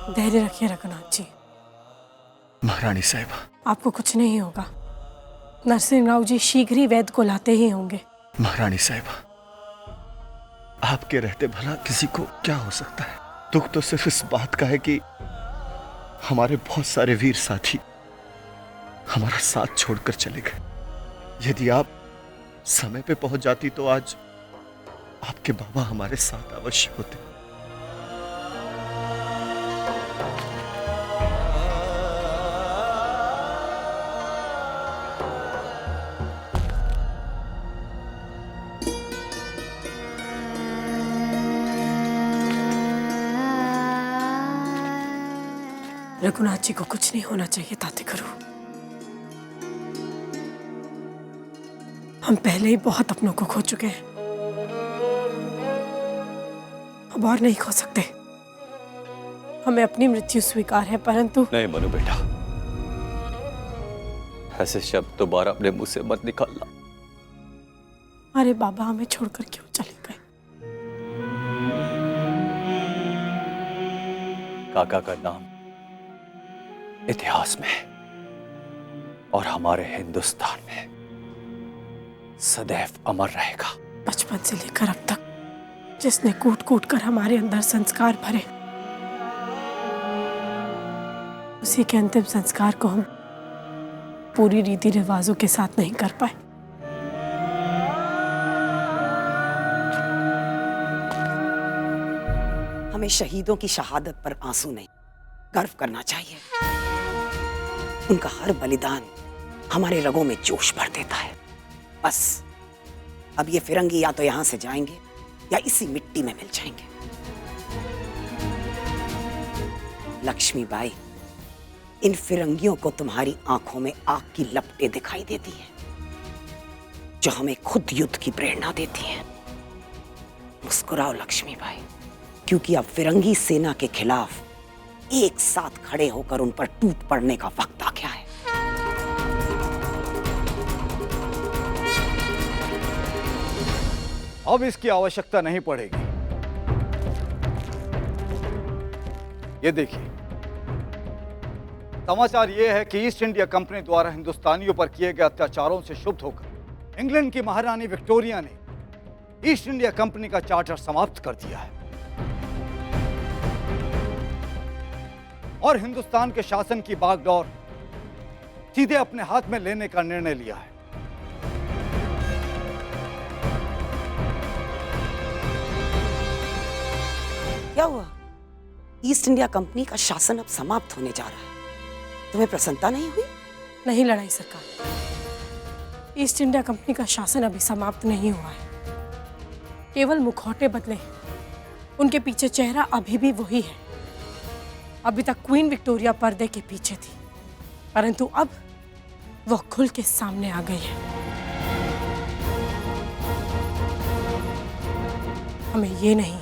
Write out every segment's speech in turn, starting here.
धैर्य रखिए रघुनाथ जी। महारानी साहिबा, आपको कुछ नहीं होगा। नरसिंह राव जी शीघ्र ही वैद्य को लाते ही होंगे। महारानी साहिबा, आपके रहते भला किसी को क्या हो सकता है? दुख तो सिर्फ इस बात का है कि हमारे बहुत सारे वीर साथी हमारा साथ छोड़कर चले गए। यदि आप समय पे पहुंच जाती तो आज आपके बाबा हमारे साथ अवश्य होते। रघुनाथ जी को कुछ नहीं होना चाहिए ताते गुरु। हम पहले ही बहुत अपनों को खो चुके हैं, अब और नहीं खो सकते। हमें अपनी मृत्यु स्वीकार है, परंतु नहीं मनु बेटा, ऐसे शब्द दोबारा अपने मुंह से मत निकालना। अरे बाबा हमें छोड़कर क्यों चले गए? काका का नाम इतिहास में और हमारे हिंदुस्तान में सदैव अमर रहेगा। बचपन से लेकर अब तक जिसने कूट कूट कर हमारे अंदर संस्कार भरे, उसी के अंतिम संस्कार को हम पूरी रीति रिवाजों के साथ नहीं कर पाए। हमें शहीदों की शहादत पर आंसू नहीं, गर्व करना चाहिए। उनका हर बलिदान हमारे रगों में जोश भर देता है। बस अब ये फिरंगी या तो यहां से जाएंगे या इसी मिट्टी में मिल जाएंगे। लक्ष्मीबाई, इन फिरंगियों को तुम्हारी आंखों में आग की लपटें दिखाई देती हैं, जो हमें खुद युद्ध की प्रेरणा देती हैं। मुस्कुराओ लक्ष्मीबाई, क्योंकि अब फिरंगी सेना के खिलाफ एक साथ खड़े होकर उन पर टूट पड़ने का वक्त आ गया है। अब इसकी आवश्यकता नहीं पड़ेगी। ये देखिए, समाचार यह है कि ईस्ट इंडिया कंपनी द्वारा हिंदुस्तानियों पर किए गए अत्याचारों से क्षुब्ध होकर इंग्लैंड की महारानी विक्टोरिया ने ईस्ट इंडिया कंपनी का चार्टर समाप्त कर दिया है और हिंदुस्तान के शासन की बागडोर सीधे अपने हाथ में लेने का निर्णय लिया है। क्या हुआ? ईस्ट इंडिया कंपनी का शासन अब समाप्त होने जा रहा है। तुम्हें प्रसन्नता नहीं हुई? नहीं लड़ाई सरकार, ईस्ट इंडिया कंपनी का शासन अभी समाप्त नहीं हुआ है। केवल मुखौटे बदले हैं, उनके पीछे चेहरा अभी भी वही है। अभी तक क्वीन विक्टोरिया पर्दे के पीछे थी, परंतु अब वो खुल के सामने आ गई है। हमें ये नहीं,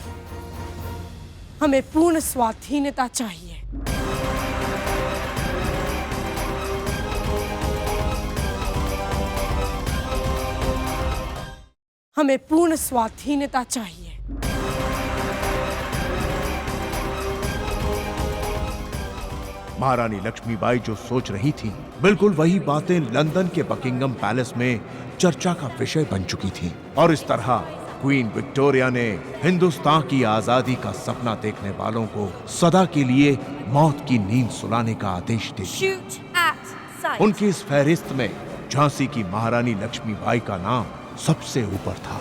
हमें पूर्ण स्वाधीनता चाहिए। हमें पूर्ण स्वाधीनता चाहिए। महारानी लक्ष्मीबाई जो सोच रही थी, बिल्कुल वही बातें लंदन के बकिंगम पैलेस में चर्चा का विषय बन चुकी थी। और इस तरह क्वीन विक्टोरिया ने हिंदुस्तान की आजादी का सपना देखने वालों को सदा के लिए मौत की नींद सुलाने का आदेश दे दिया। उनकी इस फहरिस्त में झांसी की महारानी लक्ष्मीबाई का नाम सबसे ऊपर था।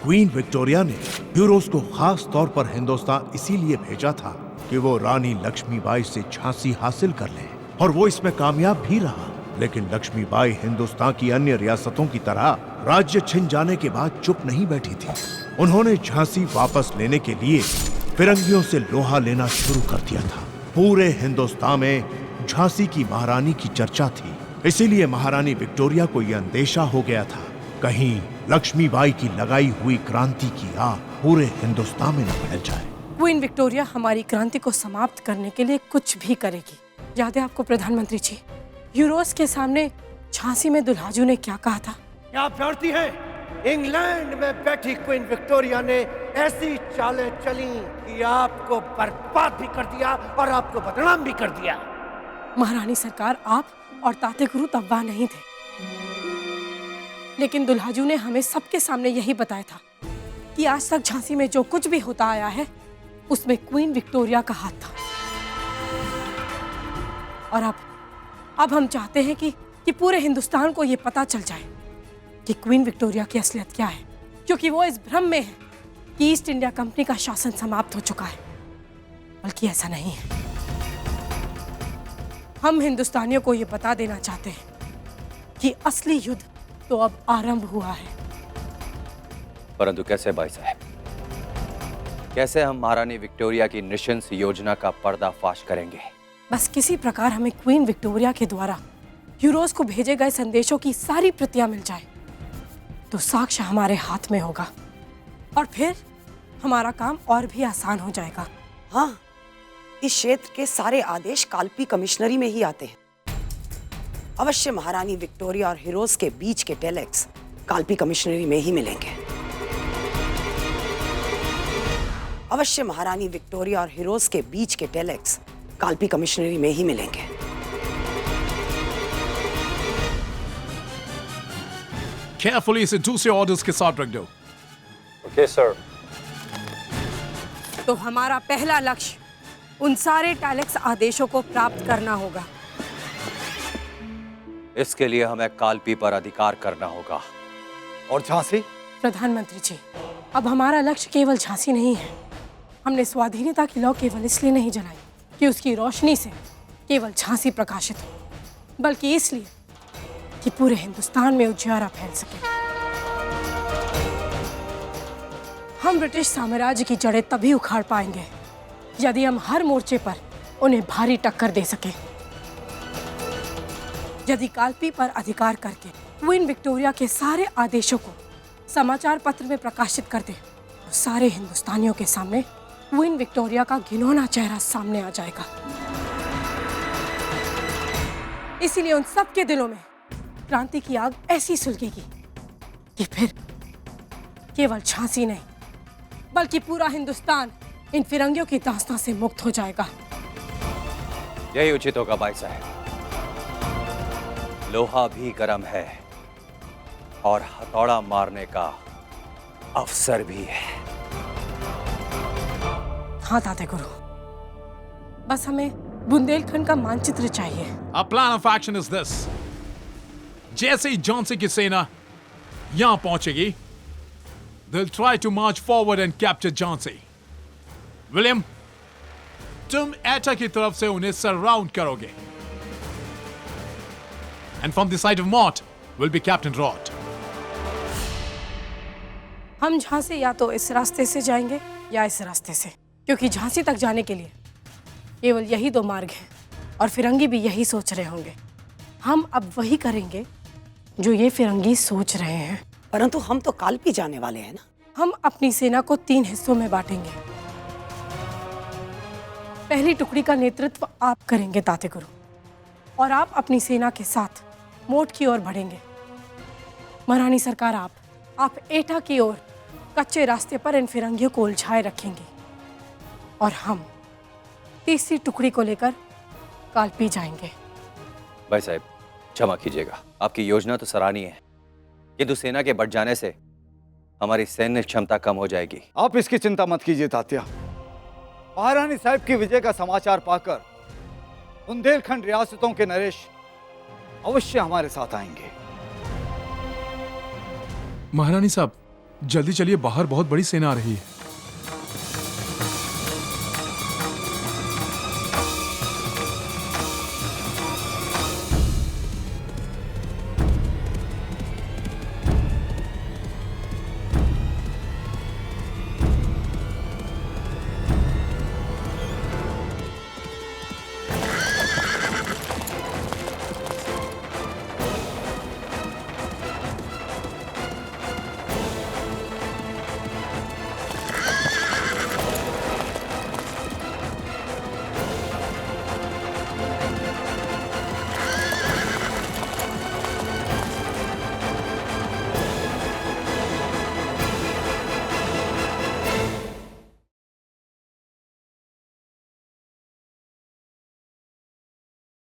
क्वीन विक्टोरिया ने यूरोस को खास तौर पर हिंदुस्तान इसीलिए भेजा था कि वो रानी लक्ष्मीबाई से झांसी हासिल कर ले, और वो इसमें कामयाब भी रहा। लेकिन लक्ष्मीबाई हिंदुस्तान की अन्य रियासतों की तरह राज्य छिन जाने के बाद चुप नहीं बैठी थी। उन्होंने झांसी वापस लेने के लिए फिरंगियों से लोहा लेना शुरू कर दिया था। पूरे हिंदुस्तान में झांसी की महारानी की चर्चा थी। इसीलिए महारानी विक्टोरिया को यह अंदेशा हो गया था, कहीं लक्ष्मीबाई की लगाई हुई क्रांति की आग पूरे हिंदुस्तान में न फैल जाए। क्वीन विक्टोरिया हमारी क्रांति को समाप्त करने के लिए कुछ भी करेगी। याद है आपको प्रधानमंत्री जी, यूरोस के सामने झांसी में दुल्हाजू ने क्या कहा था? क्या आप जानती हैं इंग्लैंड में बैठी क्वीन विक्टोरिया ने ऐसी चालें चली कि आपको बर्बाद भी कर दिया और आपको बदनाम भी कर दिया। महारानी सरकार, आप और ताते गुरु तब वहां नहीं थे, लेकिन दुल्हाजू ने हमें सबके सामने यही बताया था कि आज तक झांसी में जो कुछ भी होता आया है उसमें क्वीन विक्टोरिया का हाथ था। और अब हम चाहते हैं कि पूरे हिंदुस्तान को ये पता चल जाए कि क्वीन विक्टोरिया की असलियत क्या है, क्योंकि वो इस भ्रम में है कि ईस्ट इंडिया कंपनी का शासन समाप्त हो चुका है, बल्कि ऐसा नहीं है। हम हिंदुस्तानियों को ये बता देना चाहते हैं कि असली युद्ध तो अब आरंभ हुआ है। परंतु कैसे भाई साहब? कैसे हम महारानी विक्टोरिया की नृशंस योजना का पर्दाफाश करेंगे? बस किसी प्रकार हमें क्वीन विक्टोरिया के द्वारा यूरोस को भेजे गए संदेशों की सारी प्रतियां मिल जाए तो साक्ष्य हमारे हाथ में होगा और फिर हमारा काम और भी आसान हो जाएगा। हाँ, इस क्षेत्र के सारे आदेश कालपी कमिश्नरी में ही आते हैं। अवश्य महारानी विक्टोरिया और हीरोज के बीच के टेलेक्स कालपी कमिश्नरी में ही मिलेंगे। अवश्य महारानी विक्टोरिया और हीरोज के बीच के टेलेक्स कालपी कमिश्नरी में ही मिलेंगे। केयरफुली इसे दूसरे ऑर्डर्स के साथ रख दो। Okay sir. तो हमारा पहला लक्ष्य उन सारे टेलेक्स आदेशों को प्राप्त करना होगा। इसके लिए हमें कालपी पर अधिकार करना होगा। और झांसी? प्रधानमंत्री जी, अब हमारा लक्ष्य केवल झांसी नहीं है। हमने स्वाधीनता की लौ केवल इसलिए नहीं जलाई कि उसकी रोशनी से केवल झांसी प्रकाशित हो, बल्कि इसलिए कि पूरे हिंदुस्तान में उजियारा फैल सके। हम ब्रिटिश साम्राज्य की जड़ें तभी उखाड़ पाएंगे यदि हम हर मोर्चे पर उन्हें भारी टक्कर दे सकें। यदि कालपी पर अधिकार करके क्वीन विक्टोरिया के सारे आदेशों को समाचार पत्र में प्रकाशित कर दे तो सारे हिंदुस्तानियों के सामने क्वीन विक्टोरिया का घिनौना चेहरा सामने आ जाएगा। इसीलिए उन सब के दिलों में क्रांति की आग ऐसी सुलगेगी कि फिर केवल झांसी नहीं बल्कि पूरा हिंदुस्तान इन फिरंगियों की दास्तां से मुक्त हो जाएगा। यही उचित होगा भाई साहब। लोहा भी गर्म है और हथौड़ा मारने का अवसर भी है। हाँ ताते गुरु, बस हमें बुंदेलखंड का मानचित्र चाहिए। Our plan of action is this. जैसे ही झांसी की सेना यहां पहुंचेगी, they'll try to march forward and capture Jhansi. William, तुम एटा की तरफ से उन्हें सराउंड करोगे। And from the side of Mort will be Captain Rod. हम झांसी या तो इस रास्ते से जाएंगे या इस रास्ते से, क्योंकि झांसी तक जाने के लिए केवल यही दो मार्ग हैं और फिरंगी भी यही सोच रहे होंगे। हम अब वही करेंगे जो ये फिरंगी सोच रहे हैं। परंतु हम तो कालपी जाने वाले हैं ना। हम अपनी सेना को 3 हिस्सों में बांटेंगे। पहली टुकड़ी का नेतृत्व आप करेंगे ताते गुरु, और आप अपनी सेना के साथ मोट की ओर बढ़ेंगे। महारानी सरकार, आप एटा की ओर कच्चे रास्ते पर इन फिरंगियों को उलझाए रखेंगे और हम तीसरी टुकड़ी को लेकर कालपी जाएंगे। भाई साहब, क्षमा कीजिएगा, आपकी योजना तो सराहनीय है, किंतु सेना के बढ़ जाने से हमारी सैन्य क्षमता कम हो जाएगी। आप इसकी चिंता मत कीजिए तात्या। महारानी साहब की विजय का समाचार पाकर बुंदेलखंड रियासतों के नरेश अवश्य हमारे साथ आएंगे। महारानी साहब, जल्दी चलिए, बाहर बहुत बड़ी सेना आ रही है।